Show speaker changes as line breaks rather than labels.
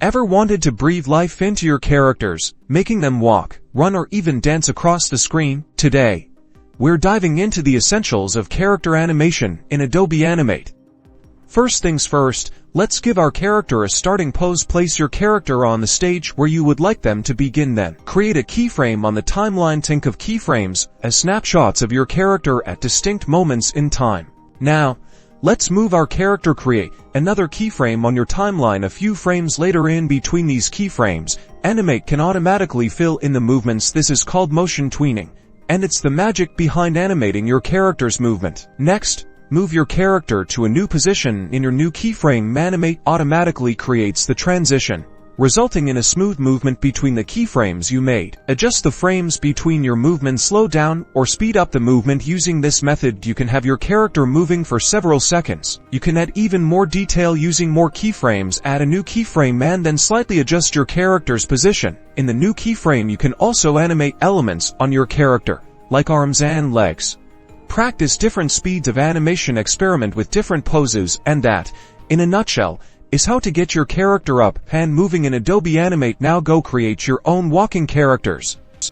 Ever wanted to breathe life into your characters, making them walk, run, or even dance across the screen? Today, we're diving into the essentials of character animation in Adobe Animate. First things first, let's give our character a starting pose. Place your character on the stage where you would like them to begin, then create a keyframe on the timeline. Think of keyframes as snapshots of your character at distinct moments in time. Now, let's move our character. Create another keyframe on your timeline a few frames later. In between these keyframes, Animate can automatically fill in the movements. This is called motion tweening, and it's the magic behind animating your character's movement. Next, move your character to a new position in your new keyframe. Animate automatically creates the transition, resulting in a smooth movement between the keyframes you made. Adjust the frames between your movements. Slow down or speed up the movement. Using this method, you can have your character moving for several seconds. You can add even more detail using more keyframes. Add a new keyframe and then slightly adjust your character's position. In the new keyframe, you can also animate elements on your character, like arms and legs. Practice different speeds of animation. Experiment with different poses, and that, in a nutshell, is how to get your character up and moving in Adobe Animate. Now go create your own walking characters.